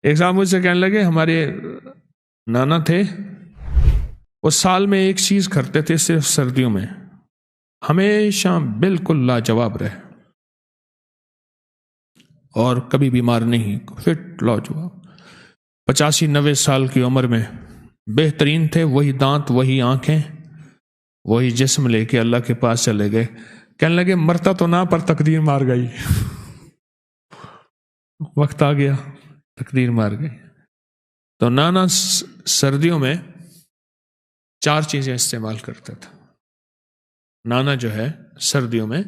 ایک صاحب مجھ سے کہنے لگے ہمارے نانا تھے، وہ سال میں ایک چیز کرتے تھے صرف سردیوں میں، ہمیشہ بالکل لاجواب رہے اور کبھی بیمار نہیں، فٹ لاجواب، 85-90 سال کی عمر میں بہترین تھے، وہی دانت، وہی آنکھیں، وہی جسم لے کے اللہ کے پاس چلے گئے۔ کہنے لگے مرتا تو نہ پر تقدیر مار گئی، وقت آ گیا تقدیر مار گئی۔ تو نانا سردیوں میں 4 چیزیں استعمال کرتا تھا۔ نانا جو ہے سردیوں میں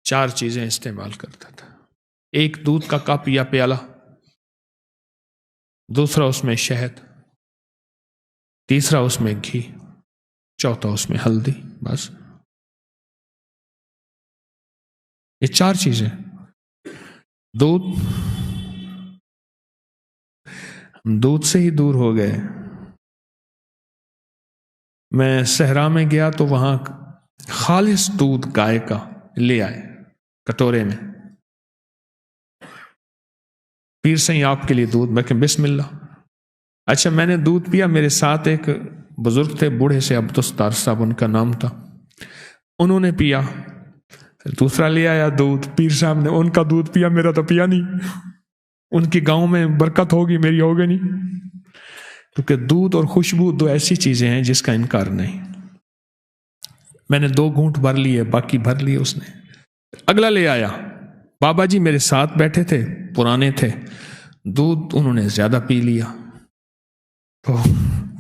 4 چیزیں استعمال کرتا تھا۔ ایک دودھ کا کپ یا پیالہ، دوسرا اس میں شہد، تیسرا اس میں گھی، چوتھا اس میں ہلدی، بس یہ 4 چیزیں۔ دودھ سے ہی دور ہو گئے۔ میں صحرا میں گیا تو وہاں خالص دودھ گائے کا لے آئے کٹورے میں، پیر سے آپ کے لیے دودھ، میں کہ بسم اللہ۔ اچھا میں نے دودھ پیا، میرے ساتھ ایک بزرگ تھے بوڑھے سے، عبدالستار صاحب ان کا نام تھا، انہوں نے پیا، پھر دوسرا لے آیا دودھ، پیر صاحب نے ان کا دودھ پیا، میرا تو پیا نہیں، ان کی گاؤں میں برکت ہوگی، میری ہوگی نہیں، کیونکہ دودھ اور خوشبو 2 ایسی چیزیں ہیں جس کا انکار نہیں۔ میں نے 2 گھونٹ بھر لیے، باقی بھر لیے اس نے۔ اگلا لے آیا، بابا جی میرے ساتھ بیٹھے تھے، پرانے تھے، دودھ انہوں نے زیادہ پی لیا، تو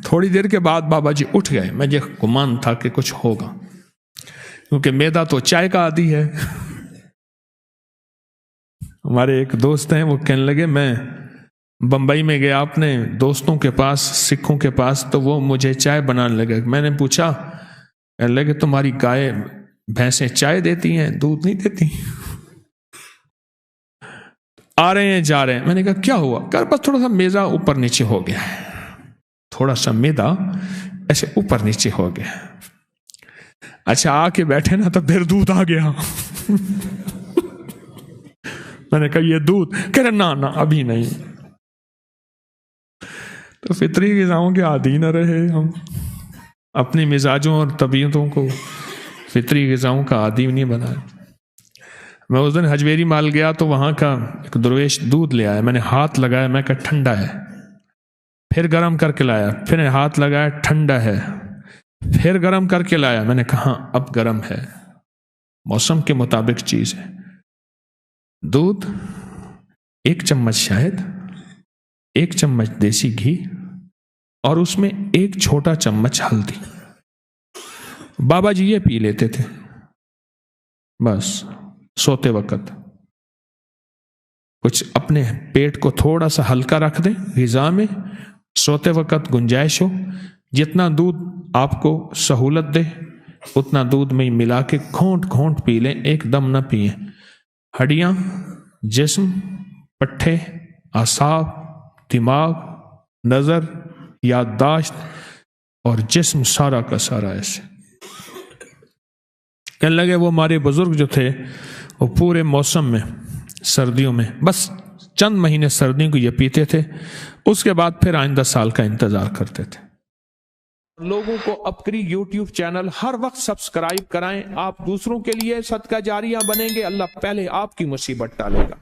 تھوڑی دیر کے بعد بابا جی اٹھ گئے، مجھے گمان تھا کہ کچھ ہوگا، کیونکہ میدا تو چائے کا عادی ہے۔ ہمارے ایک دوست ہیں، وہ کہنے لگے میں بمبئی میں گیا اپنے دوستوں کے پاس، سکھوں کے پاس، تو وہ مجھے چائے بنانے لگے۔ میں نے پوچھا، کہنے لگے تمہاری گائے بھینسیں چائے دیتی ہیں، دودھ نہیں دیتی؟ آ رہے ہیں جا رہے ہیں، میں نے کہا کیا ہوا؟ کہ بس تھوڑا سا میدا اوپر نیچے ہو گیا ہے، تھوڑا سا میدا ایسے اوپر نیچے ہو گیا۔ اچھا آ کے بیٹھے نا تو پھر دودھ آ گیا۔ میں نے کہا یہ دودھ؟ کہہ رہے نا ابھی نہیں۔ تو فطری غذاؤں کے عادی نہ رہے ہم، اپنی مزاجوں اور طبیعتوں کو فطری غذاؤں کا عادی نہیں بنائے۔ میں اس دن حجویری مال گیا تو وہاں کا ایک درویش دودھ لے آیا، میں نے ہاتھ لگایا، میں کہا ٹھنڈا ہے، پھر گرم کر کے لایا، پھر ہاتھ لگایا ٹھنڈا ہے، پھر گرم کر کے لایا، میں نے کہا ہاں اب گرم ہے، موسم کے مطابق چیز ہے۔ دودھ، 1 چمچ شہد، 1 چمچ دیسی گھی، اور اس میں 1 چھوٹا چمچ ہلدی۔ بابا جی یہ پی لیتے تھے بس سوتے وقت۔ کچھ اپنے پیٹ کو تھوڑا سا ہلکا رکھ دیں غذا میں، سوتے وقت گنجائش ہو، جتنا دودھ آپ کو سہولت دے اتنا دودھ میں ملا کے گھونٹ گھونٹ پی لیں، ایک دم نہ پئیں۔ ہڈیاں، جسم، پٹھے، اعصاب، دماغ، نظر، یادداشت اور جسم سارا کا سارا ایسے۔ کہنے لگے وہ ہمارے بزرگ جو تھے وہ پورے موسم میں، سردیوں میں بس چند مہینے سردیوں کو یہ پیتے تھے، اس کے بعد پھر آئندہ سال کا انتظار کرتے تھے۔ لوگوں کو اپکری یوٹیوب چینل ہر وقت سبسکرائب کرائیں، آپ دوسروں کے لیے صدقہ جاریہ بنیں گے، اللہ پہلے آپ کی مصیبت ٹالے گا۔